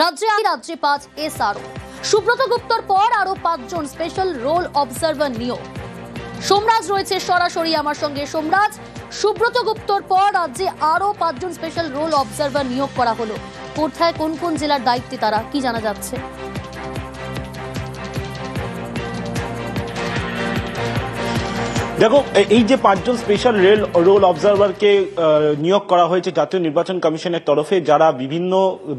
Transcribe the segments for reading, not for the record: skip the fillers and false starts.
রাজ্যে 5 এসআরও। সুব্রত গুপ্তর পর আরো 5 জন স্পেশাল রোল অবজারভার নিয়োগ। সোমরাজ রয়েছে সরাসরি আমার সঙ্গে। সোমরাজ, সুব্রত গুপ্তর পর রাজ্যে আরো 5 জন স্পেশাল রোল অবজারভার নিয়োগ করা হলো। কোথায় কোন কোন জেলার দায়িত্বে তারা, কি জানা যাচ্ছে? দেখো, এই যে 5 জন স্পেশাল রোল অবজারভারকে নিয়োগ করা হয়েছে জাতীয় নির্বাচন কমিশনের তরফে, যারা বিভিন্ন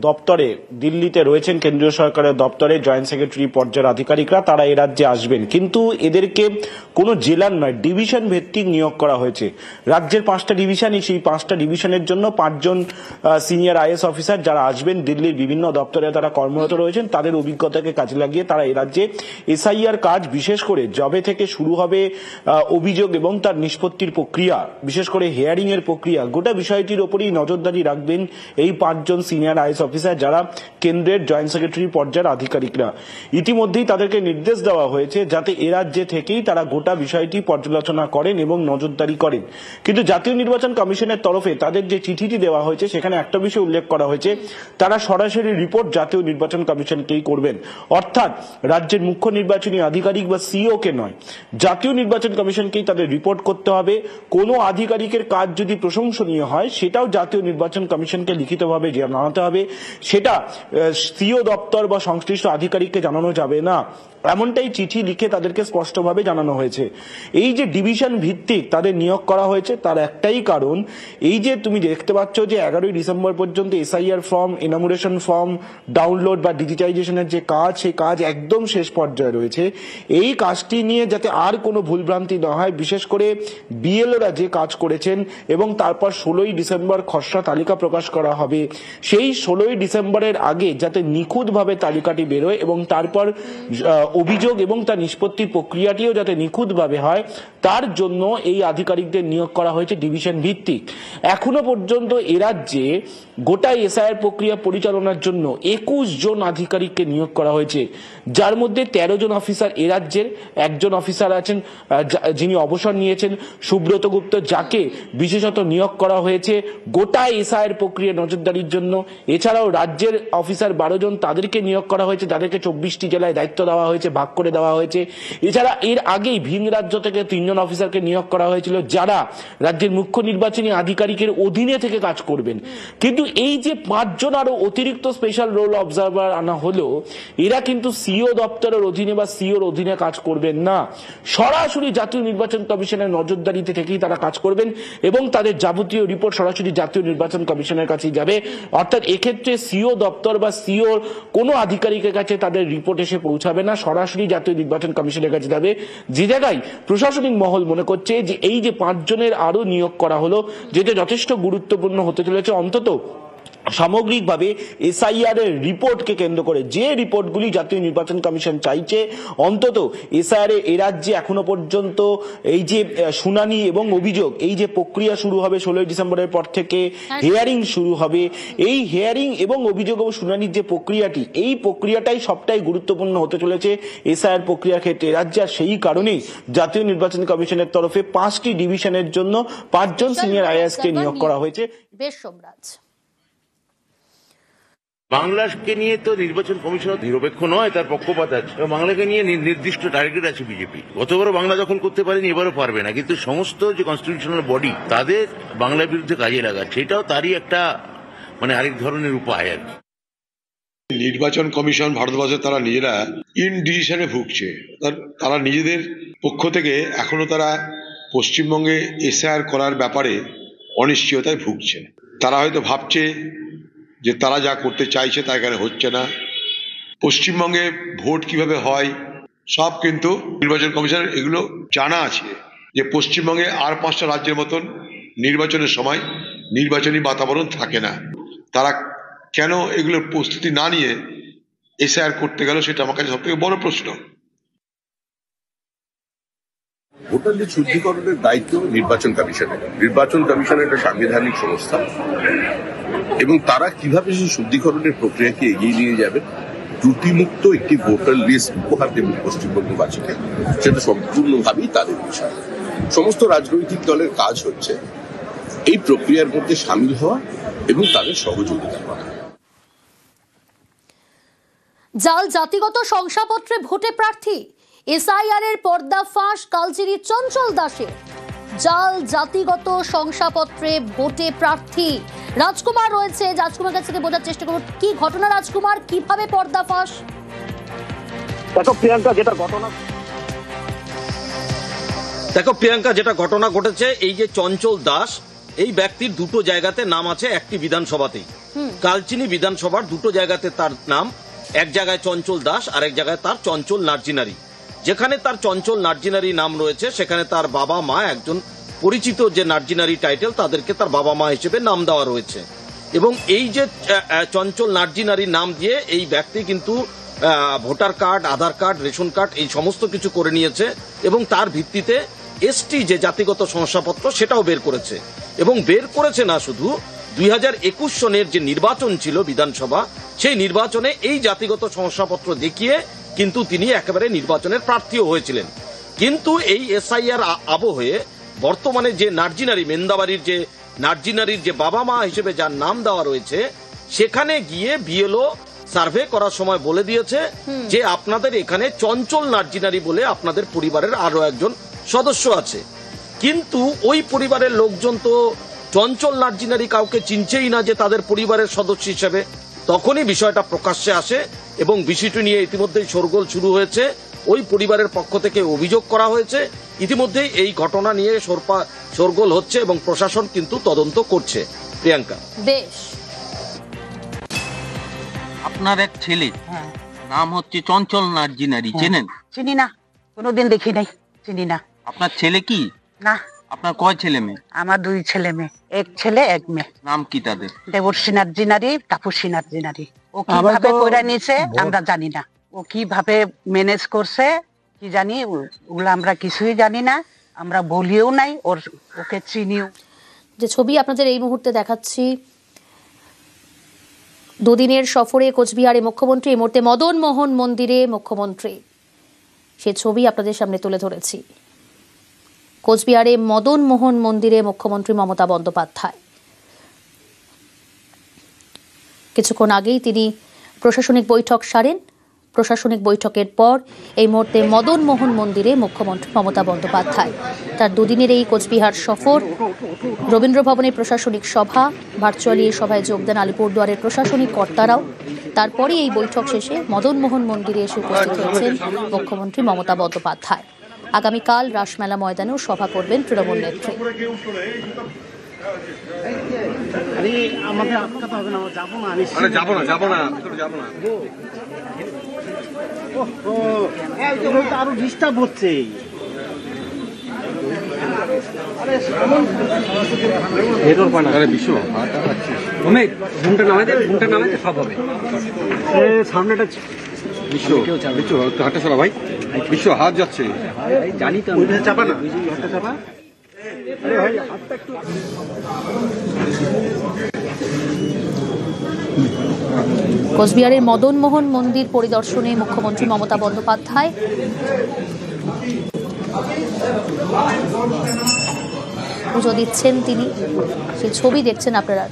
দপ্তরে দিল্লিতে রয়েছেন, কেন্দ্রীয় সরকারের দপ্তরে জয়েন্ট সেক্রেটারি পর্যায়ের আধিকারিকরা, তারা এ রাজ্যে আসবেন। কিন্তু এদেরকে কোনো জেলার নয়, ডিভিশন ভিত্তিক নিয়োগ করা হয়েছে। রাজ্যের 5টা ডিভিশন, সেই 5টা ডিভিশনের জন্য 5 জন সিনিয়র আইএস অফিসার যারা আসবেন, দিল্লির বিভিন্ন দপ্তরে তারা কর্মরত রয়েছেন, তাদের অভিজ্ঞতাকে কাজে লাগিয়ে তারা এ রাজ্যে এসআইআর কাজ, বিশেষ করে জবে থেকে শুরু হবে অভিযোগ এবং তার নিষ্পত্তির প্রক্রিয়া, বিশেষ করে হিয়ারিং এর প্রক্রিয়া, গোটা বিষয়টির উপরই নজরদারি রাখবেন এই 5 জন সিনিয়র আইএস অফিসার যারা কেন্দ্রের জয়েন্ট সেক্রেটারি পর্যায়ের আধিকারিকরা। ইতিমধ্যেই তাদেরকে নির্দেশ দেওয়া হয়েছে যাতে এ রাজ্যে থেকেই তারা গোটা বিষয়টি পর্যালোচনা করেন এবং নজরদারি করেন। কিন্তু জাতীয় নির্বাচন কমিশনের তরফে তাদের যে চিঠিটি দেওয়া হয়েছে সেখানে একটা বিষয় উল্লেখ করা হয়েছে, তারা সরাসরি রিপোর্ট জাতীয় নির্বাচন কমিশনকেই করবেন। অর্থাৎ রাজ্যের মুখ্য নির্বাচনী আধিকারিক বা সিইও কে নয়, জাতীয় নির্বাচন কমিশনকেই তাদের রিপোর্ট করতে হবে। কোনো আধিকারিকের কাজ যদি প্রশংসনীয় হয় সেটাও জাতীয় নির্বাচন কমিশনকে লিখিতভাবে জানাতে হবে, সেটা সিইও দপ্তর বা সংশ্লিষ্ট আধিকারিককে জানানো যাবে না, এমনটাই চিঠি লিখে তাদেরকে স্পষ্টভাবে জানানো হয়েছে। এই যে ডিভিশন ভিত্তিক তাদের নিয়োগ করা হয়েছে তার একটাই কারণ, এই যে তুমি দেখতে পাচ্ছ যে 11ই ডিসেম্বর পর্যন্ত SIR form, enumeration form download বা ডিজিটাইজেশনের যে কাজ, সেই কাজ একদম শেষ পর্যায়ে রয়েছে। এই কাজটি নিয়ে যাতে আর কোনো ভুলভ্রান্তি না হয়, বিশেষ করে বিএলওরা যে কাজ করেছেন এবং তারপর 16ই ডিসেম্বর খসড়া তালিকা প্রকাশ করা হবে, সেই 16ই ডিসেম্বরের আগে যাতে নিখুঁতভাবে তালিকাটি বেরোয় এবং তারপর অভিযোগ এবং তার নিষ্পত্তির প্রক্রিয়াটিও যাতে নিখুঁতভাবে হয়, তার জন্য এই আধিকারিকদের নিয়োগ করা হয়েছে ডিভিশন ভিত্তিক। এখনো পর্যন্ত এ রাজ্যে গোটা এসআইআর প্রক্রিয়া পরিচালনার জন্য 21 জন আধিকারিককে নিয়োগ করা হয়েছে, যার মধ্যে 13 জন অফিসার এ রাজ্যের, একজন অফিসার আছেন যিনি অবসর নিয়েছেন, সুব্রত গুপ্ত, যাকে বিশেষত নিয়োগ করা হয়েছে গোটা এসআইআর প্রক্রিয়া নজরদারির জন্য। এছাড়াও রাজ্যের অফিসার 12 জন, তাদেরকে নিয়োগ করা হয়েছে, যাদেরকে 24টি জেলায় দায়িত্ব দেওয়া হয়েছে, ভাগ করে দেওয়া হয়েছে। এছাড়া এর আগেই ভিন রাজ্য থেকে 3 জন অফিসারকে নিয়োগ করা হয়েছিল, যারা রাজ্যের মুখ্য নির্বাচনী আধিকারিকের অধীনে থেকে কাজ করবেন। কিন্তু এই যে 5 জন আরো অতিরিক্ত স্পেশাল রোল অবজারভার আনা হলো, এরা কিন্তু সিইও দপ্তরের অধীনে বা সিইওর অধীনে কাজ করবেন না, সরাসরি জাতীয় নির্বাচন কমিশনের নজরদারিতে থেকেই তারা কাজ করবেন এবং তাদের যাবতীয় রিপোর্ট সরাসরি জাতীয় নির্বাচন কমিশনের কাছেই যাবে। অর্থাৎ এক্ষেত্রে সিইও দপ্তর বা সিইওর কোনো আধিকারিকের কাছে তাদের রিপোর্ট এসে পৌঁছাবে না, সরাসরি জাতীয় নির্বাচন কমিশনের কাছে যাবে। যে জায়গায় প্রশাসনিক মহল মনে করছে যে এই যে 5 জনের আরো নিয়োগ করা হলো, যেটা যথেষ্ট গুরুত্বপূর্ণ হতে চলেছে, অন্তত সামগ্রিকভাবে এসআইআর এর রিপোর্টকে কেন্দ্র করে যে রিপোর্টগুলি জাতীয় নির্বাচন কমিশন চাইছে, অন্তত এসআইআর এ রাজ্যে এখনো পর্যন্ত এই যে শুনানি এবং অভিযোগ, এই যে প্রক্রিয়া শুরু হবে 16ই ডিসেম্বরের পর থেকে, হিয়ারিং শুরু হবে, এই হিয়ারিং এবং অভিযোগ এবং শুনানির যে প্রক্রিয়াটি, এই প্রক্রিয়াটাই সবটাই গুরুত্বপূর্ণ হতে চলেছে এসআইআর প্রক্রিয়ার ক্ষেত্রে রাজ্যে। আর সেই কারণেই জাতীয় নির্বাচন কমিশনের তরফে 5টি ডিভিশনের জন্য 5 জন সিনিয়র আইএএস কে নিয়োগ করা হয়েছে। বেশ সোমরাজ, বাংলাকে নিয়ে তো নির্বাচন কমিশন নিরপেক্ষ নয়, তার পক্ষপাত আছে। বাংলাকে নিয়ে নির্দিষ্ট টার্গেট আছে বিজেপি। গতবারও বাংলা দখল করতে পারেনি, এবারও পারবে না, কিন্তু সমস্ত যে কনস্টিটিউশনাল বডি তাদের বাংলার বিরুদ্ধে কাজে লাগাচ্ছে, এটাও তারই একটা আরেক ধরনের উপায় আর কি। নির্বাচন কমিশন ভারতবর্ষে তারা নিজেরা ইনডিসিশনে ভুগছে। তারা নিজেদের পক্ষ থেকে এখনো তারা পশ্চিমবঙ্গে এসআইআর করার ব্যাপারে অনিশ্চয়তায় ভুগছে। তারা হয়তো ভাবছে যে তারা যা করতে চাইছে তা এখানে হচ্ছে না। পশ্চিমবঙ্গে ভোট কিভাবে হয় সব কিন্তু নির্বাচন কমিশনের এগুলো জানা আছে, যে পশ্চিমবঙ্গে আর 5টা রাজ্যের মতন নির্বাচনের সময় নির্বাচনী বাতাবরণ থাকে না। তারা কেন এগুলোর প্রস্তুতি না নিয়ে এসআইআর করতে গেল, সেটা আমার কাছে সব থেকে বড় প্রশ্ন। ভোটারদের শুদ্ধিকরণের দায়িত্ব নির্বাচন কমিশনের। নির্বাচন কমিশন একটা সাংবিধানিক সংস্থা এবং তারা কিভাবে সেই শুদ্ধিকরণের প্রক্রিয়াকে এগিয়ে নিয়ে যাবে, ত্রুটিমুক্ত একটি ভোটার লিস্ট উপহার দেবেন পশ্চিমবঙ্গবাসীকে, সেটা সম্পূর্ণভাবেই তাদের বিষয়। সমস্ত রাজনৈতিক দলের কাজ হচ্ছে এই প্রক্রিয়ার মধ্যে সামিল হওয়া এবং তাদের সহযোগিতা করা। জাল জাতিগত শংসাপত্রে ভোটে প্রার্থী, এসআইআর এর পর্দাফাঁস কালচিরি চঞ্চল দাসের। জাল জাতিগত শংসাপত্রে ভোটে প্রার্থী রাজকুমার রয়েছে, রাজকুমার কাছ থেকে বোঝার চেষ্টা করব কি ঘটনা। রাজকুমার, কিভাবে পর্দাফাঁস? দেখো প্রিয়াঙ্কা, যেটা ঘটনা ঘটেছে, এই যে চঞ্চল দাস, এই ব্যক্তির দুটো জায়গাতে নাম আছে, একটি বিধানসভাতেই, কালচিনি বিধানসভার দুটো জায়গাতে তার নাম। এক জায়গায় চঞ্চল দাস, আর এক জায়গায় তার চঞ্চল নার্জিনারি। যেখানে তার চঞ্চল নার্জিনারি নাম রয়েছে, সেখানে তার বাবা মা একজন পরিচিত যে নার্জিনারি টাইটেল, তাদেরকে তার বাবা মা হিসেবে নাম দেওয়া রয়েছে। এবং এই যে চঞ্চল নার্জিনারি নাম দিয়ে এই ব্যক্তি কিন্তু ভোটার কার্ড, আধার কার্ড, রেশন কার্ড এই সমস্ত কিছু করে নিয়েছে, এবং তার ভিত্তিতে এসটি যে জাতিগত শংসাপত্র সেটাও বের করেছে। এবং বের করেছে না শুধু, 2021 সনের যে নির্বাচন ছিল বিধানসভা, সেই নির্বাচনে এই জাতিগত শংসাপত্র দেখিয়ে কিন্তু তিনি একেবারে নির্বাচনের প্রার্থীও হয়েছিলেন। কিন্তু এই এসআইআর আবহে বর্তমানে যে নার্জিনারি, মেন্দাবাড়ির যে নার্জিনারির যে বাবা মা হিসেবে যার নাম দেওয়া রয়েছে, সেখানে গিয়ে বিএলও সার্ভে করার সময় বলে দিয়েছে যে আপনাদের এখানে চঞ্চল নার্জিনারি বলে আপনাদের পরিবারের আরো একজন সদস্য আছে। কিন্তু ওই পরিবারের লোকজন তো চঞ্চল নার্জিনারি কাউকে চিনছেই না যে তাদের পরিবারের সদস্য হিসেবে। তখনই বিষয়টা প্রকাশ্যে আসে এবং বিষয়টি নিয়ে ইতিমধ্যেই শোরগোল শুরু হয়েছে। ওই পরিবারের পক্ষ থেকে অভিযোগ করা হয়েছে। ইতিমধ্যেই এই ঘটনা নিয়ে শোরগোল হচ্ছে এবং প্রশাসন কিন্তু তদন্ত করছে। প্রিয়াঙ্কা, বেশ। আপনার এক ছেলে, নাম হচ্ছে চঞ্চল নার্জিনারি, চেনেন? চিনি না, কোনোদিন দেখি নাই, চিনি না। আপনার ছেলে কি? না। আপনার কয় ছেলে মেয়ে? আমার 2 ছেলে মেয়ে, এক ছেলে এক মেয়ে। নাম কি তাদের? দেবর্ষী নার্জিনারি, তাপসী নার্জিনারি। ও কিভাবে করে নিয়েছে আমরা জানি না, ও কিভাবে ম্যানেজ করছে কি জানি, ওগুলো আমরা কিছুই জানি না, আমরা বলিও নাই, ওকে চিনিও। যে ছবি আপনাদের এই মুহূর্তে দেখাচ্ছি, দুদিনের সফরে কোচবিহারে মুখ্যমন্ত্রী, এই মুহূর্তে মদন মোহন মন্দিরে মুখ্যমন্ত্রী, সে ছবি আপনাদের সামনে তুলে ধরেছি। কোচবিহারে মদন মোহন মন্দিরে মুখ্যমন্ত্রী মমতা বন্দ্যোপাধ্যায়। কিছুক্ষণ আগেই তিনি প্রশাসনিক বৈঠক সারেন। প্রশাসনিক বৈঠকের পর এই মুহূর্তে মদন মোহন মন্দিরে মুখ্যমন্ত্রী মমতা বন্দ্যোপাধ্যায়। তার দুদিনের এই কোচবিহার সফর, রবীন্দ্র ভবনের প্রশাসনিক সভা, ভার্চুয়ালি এই সভায় যোগদান আলিপুরদুয়ারের প্রশাসনিক কর্তারাও। তারপরে এই বৈঠক শেষে মদন মোহন মন্দিরে এসে উপস্থিত হয়েছেন মুখ্যমন্ত্রী মমতা বন্দ্যোপাধ্যায়। আগামীকাল রাসমেলা ময়দানেও সভা করবেন তৃণমূল নেত্রী। আরো ডিস্টার্ব হচ্ছে। সামনেটা বিশ্ব হাঁটা চলা ভাই, বিশ্ব হাত যাচ্ছে, জানি তো, চাপা না, হাতটা চাপা। কোচবিহারের মদন মোহন মন্দির পরিদর্শনে মুখ্যমন্ত্রী মমতা বন্দ্যোপাধ্যায়। পুজো দিচ্ছেন তিনি, সেই ছবি দেখছেন আপনারা।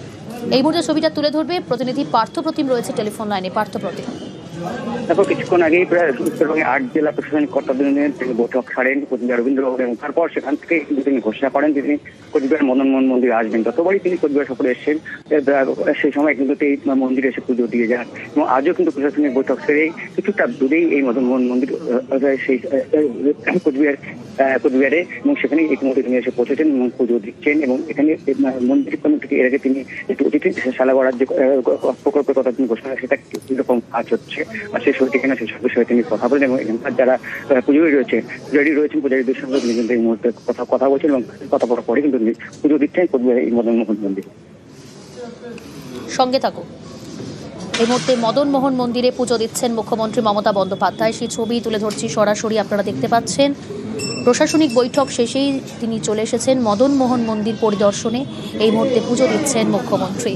এই মুহূর্তে ছবিটা তুলে ধরবে প্রতিনিধি পার্থপ্রতিম রয়েছে টেলিফোন লাইনে। পার্থপ্রতিম, দেখো, কিছুক্ষণ আগেই প্রায় উত্তরবঙ্গে 8 জেলা প্রশাসনিক কর্তাদের তিনি বৈঠক ছাড়েন কোচবিহার রবীন্দ্র ভবনে, এবং তারপর সেখান থেকে কিন্তু তিনি ঘোষণা করেন তিনি কোচবিহার মদন মোহন মন্দির আসবেন। যতবারই তিনি কোচবিহার সফরে এসেছেন সেই সময় কিন্তু এই মন্দিরে এসে পুজো দিয়ে যান, এবং আজও কিন্তু প্রশাসনিক বৈঠক সেরেই কিছুটা দূরেই এই মদন মোহন মন্দির সেই কোচবিহারে, এবং সেখানে ইতিমধ্যে তিনি এসে পৌঁছেছেন এবং পুজো দিচ্ছেন। এবং এখানে মন্দির থেকে এর আগে তিনি একটু অতিথিশালা করার যে প্রকল্পের কথা তিনি ঘোষণা, সেটা কিরকম কাজ হচ্ছে বা শেষ হয়েছে কিনা সেই সব বিষয়ে তিনি কথা বলেন। এবং এখানকার যারা পুজোরী রয়েছেন, পূজারীদের সঙ্গে তিনি কিন্তু এই মুহূর্তে কথা বলছেন, এবং কথা বলার পরে কিন্তু পুজো দিচ্ছেন কোচবিহার এই মদন মোহন মন্দিরে। সঙ্গে থাকো। এই মুহূর্তে মদন মোহন মন্দিরে পুজো দিচ্ছেন মুখ্যমন্ত্রী মমতা বন্দ্যোপাধ্যায়, সেই ছবি তুলে ধরছি সরাসরি, আপনারা দেখতে পাচ্ছেন। প্রশাসনিক বৈঠক শেষেই তিনি চলে এসেছেন মদন মোহন মন্দির পরিদর্শনে। এই মুহূর্তে পুজো দিচ্ছেন মুখ্যমন্ত্রী।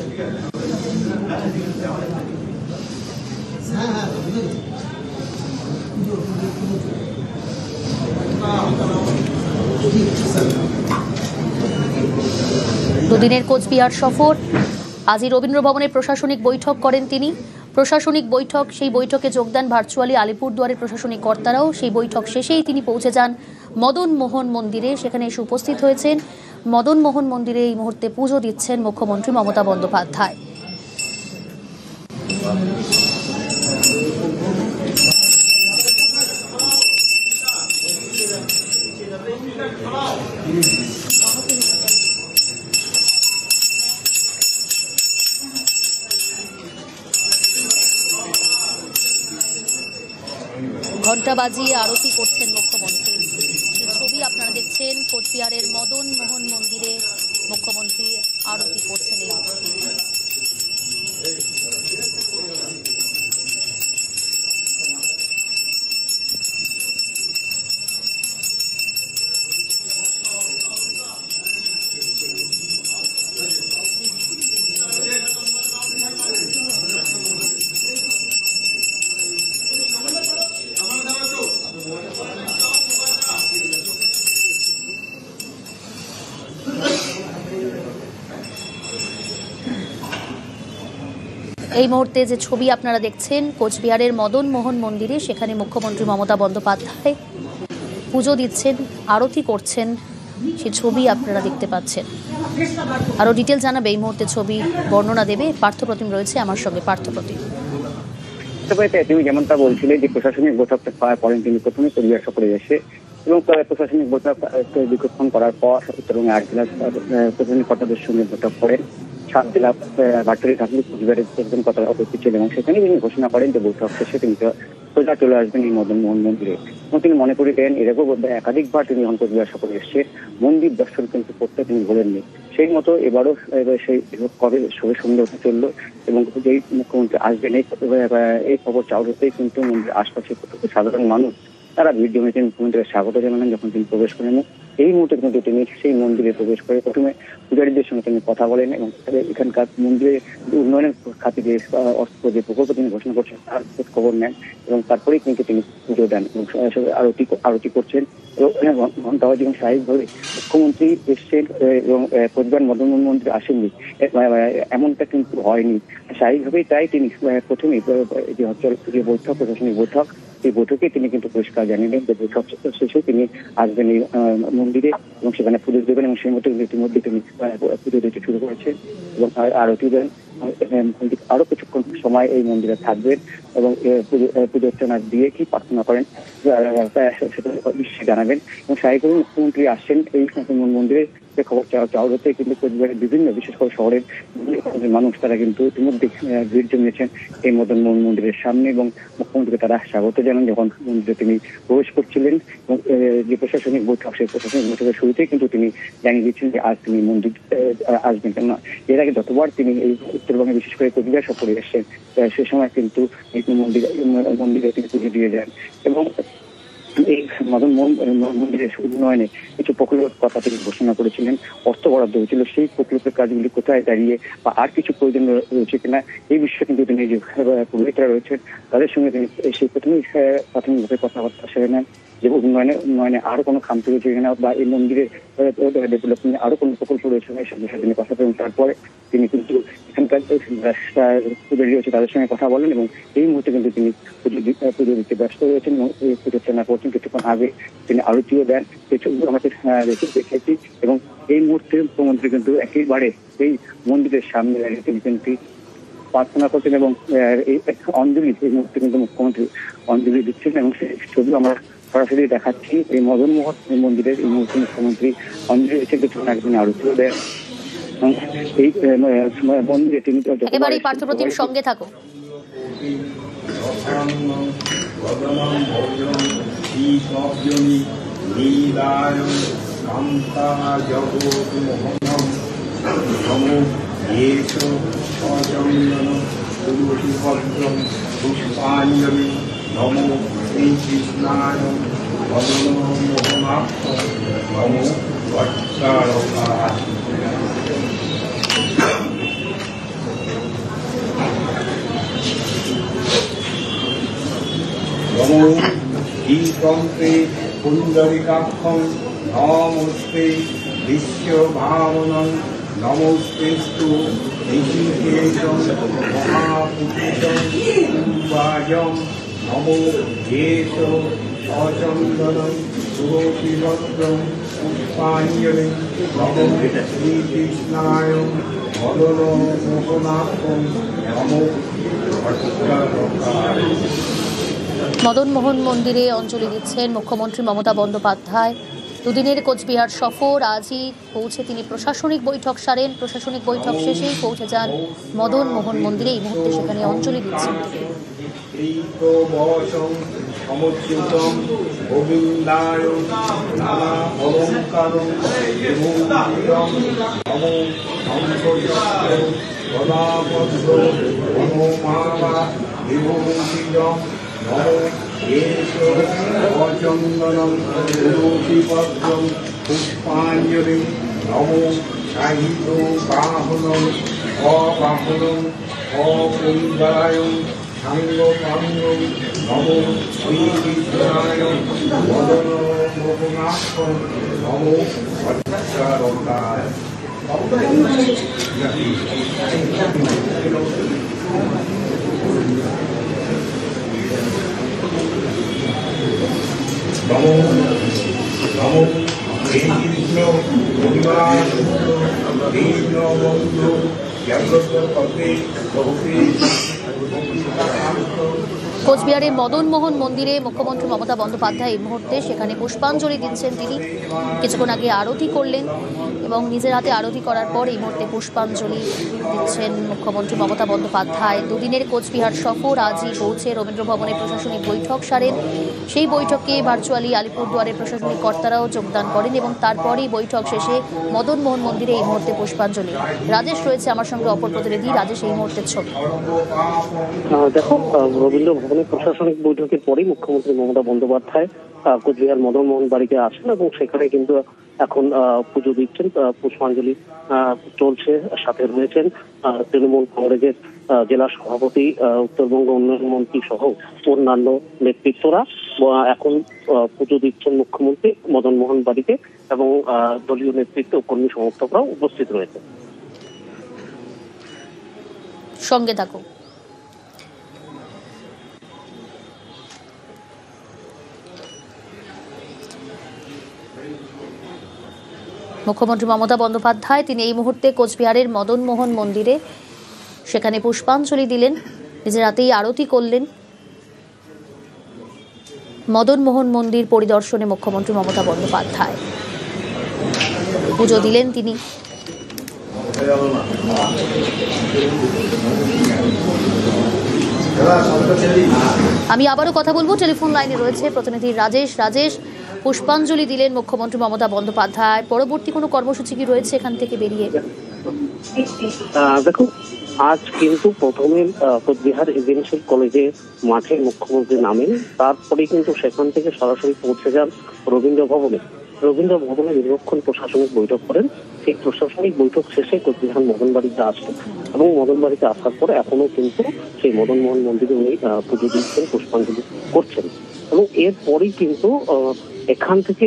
দুদিনের কোচবিহার সফর, আজই রবীন্দ্র ভবনে প্রশাসনিক বৈঠক করেন তিনি। প্রশাসনিক বৈঠক, সেই বৈঠকে যোগদান ভার্চুয়ালি আলিপুরদুয়ারের প্রশাসনিক কর্তারাও। সেই বৈঠক শেষেই তিনি পৌঁছে যান মদন মোহন মন্দিরে। সেখানে এসে উপস্থিত হয়েছেন মদন মোহন মন্দিরে। এই মুহূর্তে পুজো দিচ্ছেন মুখ্যমন্ত্রী মমতা বন্দ্যোপাধ্যায়। ঘণ্টা বাজিয়ে আরতি করছেন মুখ্যমন্ত্রী। সেই ছবি আপনারা দেখছেন কোচবিহারের মদন মোহন মন্দিরে মুখ্যমন্ত্রী আরতি করছেন এই মুহূর্তে। এই মুহূর্তে যে ছবি আপনারা দেখছেন কোচবিহারের মদন মোহন মন্দিরে, সেখানে মুখ্যমন্ত্রী মমতা বন্দ্যোপাধ্যায় পুজো দিচ্ছেন, আরতি করছেন, সেই ছবি আপনারা দেখতে পাচ্ছেন। আরো ডিটেল জানাবে এই মুহূর্তে ছবি বর্ণনা দেবে পার্থপ্রতিম রয়েছে আমার সঙ্গে। পার্থপ্রতিম, তুমি যেমনটা বলছিলে যে প্রশাসনিক বৈঠকটা করেন তিনি প্রথমে কোচবিহার সফরে এসে, এবং প্রশাসনিক বৈঠক দীর্ঘক্ষণ করার পর উত্তরবঙ্গ 8 জেলার প্রশাসনিক কর্তাদের সঙ্গে বৈঠক করেন। 7 জেলা ভার্চুয়ালি থাকলে কোচবিহারের প্রশাসনিক কর্তারা উপস্থিত ছিলেন এবং সেখানে তিনি ঘোষণা করেন যে বৈঠক শেষে তিনি সোজা চলে আসবেন এই মদন মোহন মন্দিরে। এবং তিনি মনে করে দেন এরকম একাধিকবার তিনি কোচবিহার সফরে এসে মন্দির দর্শন কিন্তু করতে তিনি ভোলেননি। সেই মতো এবারও সেই কবে শুভ সন্ধ্যা হতে চললো এবং যেই মুখ্যমন্ত্রী আসবেন এই খবর চাউর হতেই কিন্তু মন্দিরের আশপাশে সাধারণ মানুষ তারা ভিড় জমেছেন মুখ্যমন্ত্রীর স্বাগত জানালেন যখন তিনি প্রবেশ করেন। এই মুহূর্তে কিন্তু তিনি সেই মন্দিরে প্রবেশ করে প্রথমে পূজারীদের সঙ্গে তিনি কথা বলেন এবং এখানকার মন্দিরে উন্নয়নের খাতিরে অস্ত্র যে প্রকল্প তিনি ঘোষণা করছেন তার খবর নেন এবং তারপরেই কিন্তু তিনি পুজো দেন এবং আরতি করছেন এবং ঘন্টা বাজে এবং স্বাভাবিকভাবে মুখ্যমন্ত্রী এসছেন এবং কোচবিহার মদন মোহন মন্দিরে আসেননি এমনটা কিন্তু হয়নি স্বাভাবিকভাবেই। তাই তিনি প্রথমে যে বৈঠক প্রশাসনিক বৈঠক এই বৈঠকে তিনি কিন্তু পরিষ্কার জানিয়ে যে বৈঠক শেষে তিনি আসবেন এই মন্দিরে এবং সেখানে পুজো দেবেন এবং সেই মতো ইতিমধ্যে তিনি পুজো দিতে শুরু করেছেন এবং আরতি দেন। আরো কিছুক্ষণ সময় এই মন্দিরে থাকবেন এবং পুজো অর্চনা দিয়ে কি প্রার্থনা করেন সেটা নিশ্চয়ই জানাবেন। এবং স্বাভাবিকভাবে মুখ্যমন্ত্রী আসছেন এই মন্দিরে খবর চাউর হতে কিন্তু কোচবিহারের বিভিন্ন বিশেষ করে শহরের মানুষ তারা কিন্তু ইতিমধ্যে ভিড় জমিয়েছেন এই মদন মোহন মন্দিরের সামনে এবং মুখ্যমন্ত্রীকে তারা স্বাগত জানান যখন মন্দিরে তিনি প্রবেশ করছিলেন। এবং যে প্রশাসনিক বৈঠক সেই প্রশাসনিক বৈঠকের শুরুতেই কিন্তু তিনি জানিয়ে দিচ্ছেন যে আজ তিনি মন্দির আসবেন। কেননা এর আগে যতবার তিনি এই উত্তরবঙ্গে বিশেষ করে কোচবিহার সফরে এসেছেন সে সময় কিন্তু এই মন্দিরে তিনি পুজো দিয়ে যান এবং এই মদন মোহন মন্দিরের উন্নয়নে কিছু প্রকল্পের কথা তিনি ঘোষণা করেছিলেন, অর্থ বরাদ্দ হয়েছিল। সেই প্রকল্পের কাজগুলি কোথায় দাঁড়িয়ে বা আর কিছু প্রয়োজন রয়েছে কিনা এই বিষয়ে কিন্তু তিনি যে পুরোহিতরা রয়েছেন তাদের সঙ্গে তিনি সেই প্রাথমিকভাবে কথাবার্তা সেরে নেন যে উন্নয়নে আরো কোনো খামতি রয়েছে কিনা বা এই মন্দিরের ডেভেলপমেন্টে আরো কোনো প্রকল্প রয়েছে কিনা সে বিষয়ে তিনি কথা বলেন। তারপরে তিনি কিন্তু এখানকার পূজারী রয়েছে তাদের সঙ্গে কথা বলেন এবং এই মুহূর্তে কিন্তু তিনি পুজো দিতে ব্যস্ত রয়েছেন এবং এই পুজো অর্চনা করছেন। কিছুক্ষণ আগে তিনি আরতিও দেন, সেই ছবিগুলো আমাদের দেখেছি এবং এই মুহূর্তে মুখ্যমন্ত্রী কিন্তু একেবারে এই মন্দিরের সামনে দাঁড়িয়ে তিনি কিন্তু প্রার্থনা করছেন এবং এই অঞ্জলি এই মুহূর্তে কিন্তু মুখ্যমন্ত্রী অঞ্জলি দিচ্ছেন এবং সেই ছবি আমরা সরাসরি দেখাচ্ছি। এই মদন মোহন মন্দিরের এই মুহূর্তে মুখ্যমন্ত্রী অঞ্জলি দিচ্ছেন, কিছুক্ষণ আগে তিনি আরতিও দেন এই মন্দিরে তিনি একেবারেই পার্থপ্রতিম সঙ্গে থাকো। পুষ্পাঞ্জলি নমো শ্রী কৃষ্ণায় মদন মোহনাক্ষ নমো বৎসারকায়। নমো শ্রীকন্তে পুণ্ডরিকাক্ষং নমস্তে বিশ্বভাবনং নমস্তেস্তু ঋষিকেশং মহাপুরুষং পূর্বায়ং নমো কেশ অচন্দনং সুরপিভদ্রং পুষ্পাঞ্জলিং নমো শ্রীকৃষ্ণায় মদন মোহনাথং নমো ভট্টারকায়। মদন মোহন মন্দিরে অঞ্জলি দিচ্ছেন মুখ্যমন্ত্রী মমতা বন্দ্যোপাধ্যায়। দুদিনের কোচবিহার সফর, আজই পৌঁছে তিনি প্রশাসনিক বৈঠক সারেন। প্রশাসনিক বৈঠক শেষেই পৌঁছে যান মদন মোহন মন্দিরে। এই মুহূর্তে সেখানে অঞ্জলি দিচ্ছেন তিনি। সমচ্যুতম গোবিন্দায় নানা অলঙ্কারং বিভূষিতম নমো শঙ্খচক্র গদাপদ্ম হনুমালা বিভূষিতম নমো কেশ অচন্দনং সুরপিভদ্রং পুষ্পাঞ্জলিং নমো সাহিত্য বাহনং অবাহনং অপরিবারায়ং সাঙ্গপাঙ্গং নমো শ্রীকৃষ্ণায় মদন মোহনাথং নমো ভট্টারকায়। নমো নমো শ্রীকৃষ্ণ পরিবারবন্ধু দীনবন্ধু জাগ্রত ভক্তি। কোচবিহারের মদন মোহন মন্দিরে মুখ্যমন্ত্রী মমতা বন্দ্যোপাধ্যায় এই মুহূর্তে সেখানে পুষ্পাঞ্জলি দিচ্ছেন তিনি। কিছুক্ষণ আগে আরতি করলেন এবং নিজের হাতে আরতি করার পর এই মুহূর্তে পুষ্পাঞ্জলি দিচ্ছেন মুখ্যমন্ত্রী মমতা বন্দ্যোপাধ্যায়। দুদিনের কোচবিহার সফর, আজই পৌঁছে রবীন্দ্র ভবনে প্রশাসনিক বৈঠক সারেন। সেই বৈঠকে ভার্চুয়ালি আলিপুরদুয়ারের প্রশাসনিক কর্তারাও যোগদান করেন এবং তারপরেই বৈঠক শেষে মদন মোহন মন্দিরে এই মুহূর্তে পুষ্পাঞ্জলি। রাজেশ রয়েছে আমার সঙ্গে, অপর প্রতিনিধি রাজেশ। এই মুহূর্তের ছবি দেখো, রবীন্দ্র ভবনের প্রশাসনিক বৈঠকের পরেই মুখ্যমন্ত্রী মমতা বন্দ্যোপাধ্যায় কোচবিহার মদন মোহন বাড়িতে আসেন এবং সেখানে কিন্তু এখন পুজো দিচ্ছেন, পুষ্পাঞ্জলি চলছে। সাথে রয়েছেন তৃণমূল কংগ্রেসের জেলা সভাপতি, উত্তরবঙ্গ উন্নয়ন মন্ত্রী সহ অন্যান্য নেতৃত্বরা এখন পুজো দিচ্ছেন মুখ্যমন্ত্রী মদন মোহন বাড়িতে এবং দলীয় নেতৃত্ব ও কর্মী সমর্থকরাও উপস্থিত রয়েছে। সঙ্গে থাকো। মুখ্যমন্ত্রী মমতা বন্দ্যোপাধ্যায় তিনি এই মুহূর্তে কোচবিহারের মদন মোহন মন্দিরে সেখানে পুষ্পাঞ্জলি দিলেন, নিজের হাতেই আরতি করলেন। মদন মোহন মন্দির পরিদর্শনে মুখ্যমন্ত্রী মমতা বন্দ্যোপাধ্যায় পুজো দিলেন তিনি। আমি আবারও কথা বলবো, টেলিফোন লাইনে রয়েছে প্রতিনিধি রাজেশ। রাজেশ, পুষ্পাঞ্জলি দিলেন মুখ্যমন্ত্রী মমতা বন্দ্যোপাধ্যায়, পরবর্তী কোনো কর্মসূচি কি রয়েছে এখান থেকে বেরিয়ে? দেখো, আজ কিন্তু প্রথমে কোচবিহার রেসিডেন্সিয়াল কলেজে মাঠে মুখ্যমন্ত্রী নামেন, তারপরে কিন্তু সেখান থেকে সরাসরি পৌঁছে যান রবীন্দ্র ভবনে। রবীন্দ্র ভবনে দীর্ঘক্ষণ প্রশাসনিক বৈঠক করেন। সেই প্রশাসনিক বৈঠক শেষে কোচবিহার মদন বাড়িতে আসেন এবং মদন বাড়িতে আসার পরে এখনো কিন্তু সেই মদন মোহন মন্দিরে উনি পুজো দিচ্ছেন, পুষ্পাঞ্জলি করছেন এবং এরপরেই কিন্তু এখান থেকে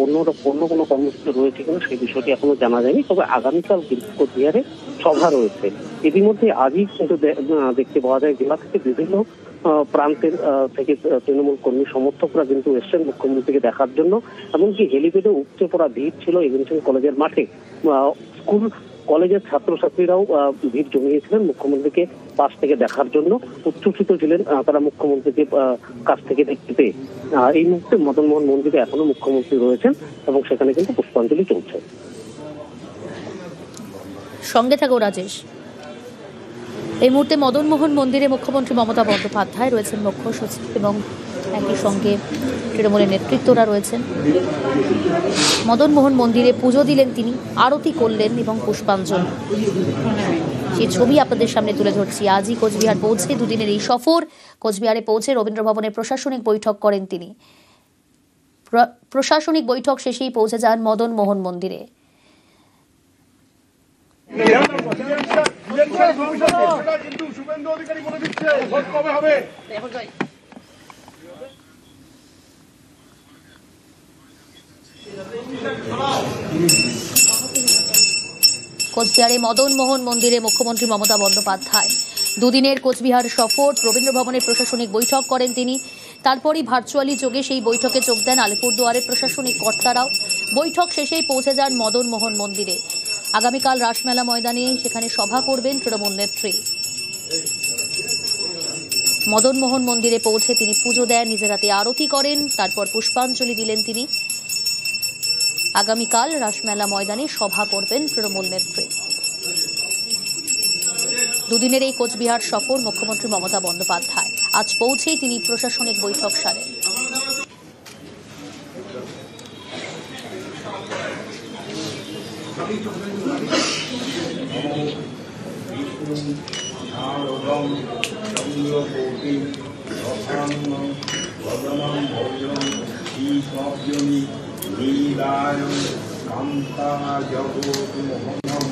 অন্য কোনো কর্মসূচি রয়েছে কিনা সেই বিষয়টি এখনো জানা যায়নি। তবে আগামীকাল কিন্তু কোচবিহারে সভা রয়েছে। ইতিমধ্যে আজই কিন্তু দেখতে পাওয়া যায় জেলা থেকে বিভিন্ন প্রান্তের থেকে তৃণমূল কর্মী সমর্থকরা কিন্তু এসছেন মুখ্যমন্ত্রীকে দেখার জন্য। এমনকি হেলিপ্যাডে উপচে পড়া ভিড় ছিল এভিনশন কলেজের মাঠে। স্কুল কলেজের ছাত্রছাত্রীরাও ভিড় জমিয়েছিলেন মুখ্যমন্ত্রীকে পাশ থেকে দেখার জন্য, উচ্ছ্বসিত ছিলেন তারা মুখ্যমন্ত্রীকে কাছ থেকে দেখতে পেয়ে। এই মুহূর্তে মদন মোহন মন্দিরে এখনো মুখ্যমন্ত্রী রয়েছেন এবং সেখানে কিন্তু পুষ্পাঞ্জলি চলছে। সঙ্গে থাকো রাজেশ। এই মুহূর্তে মদন মোহন মন্দিরে মুখ্যমন্ত্রী মমতা বন্দ্যোপাধ্যায় রয়েছেন মুখ্য সচিব এবং একই সঙ্গে তৃণমূলের নেতৃত্বরা রয়েছেন। মদন মোহন মন্দিরে পুজো দিলেন তিনি, আরতি করলেন এবং পুষ্পাঞ্জলি, সেই ছবি আপনাদের সামনে তুলে ধরছি। আজই কোচবিহার পৌঁছে দুদিনের এই সফর, কোচবিহারে পৌঁছে রবীন্দ্র ভবনের প্রশাসনিক বৈঠক করেন তিনি। প্রশাসনিক বৈঠক শেষেই পৌঁছে যান মদন মোহন মন্দিরে। শুভেন্দু অধিকারী বলে দিচ্ছে ভোট কবে হবে। কোচবিহারে মদন মোহন মন্দিরে মুখ্যমন্ত্রী মমতা বন্দ্যোপাধ্যায় দুদিনের কোচবিহার সফর, রবীন্দ্র ভবনের প্রশাসনিক বৈঠক করেন তিনি। তারপরই ভার্চুয়ালি যোগে সেই বৈঠকে যোগ দেন আলিপুরদুয়ারের প্রশাসনিক কর্তারাও। বৈঠক শেষেই পৌঁছে যান মদন মোহন মন্দিরে। আগামীকাল রাসমেলা ময়দানে সেখানে সভা করবেন তৃণমূল নেত্রী। মদন মোহন মন্দিরে পৌঁছে তিনি পুজো দেন, নিজের হাতে আরতি করেন, তারপর পুষ্পাঞ্জলি দিলেন তিনি। আগামীকাল রাসমেলা ময়দানে সভা করবেন তৃণমূল নেত্রী। দুদিনের এই কোচবিহার সফর মুখ্যমন্ত্রী মমতা বন্দ্যোপাধ্যায়। আজ পৌঁছেই তিনি প্রশাসনিক বৈঠক সারেন। নীলায় কান্তা জগৎ মোহনম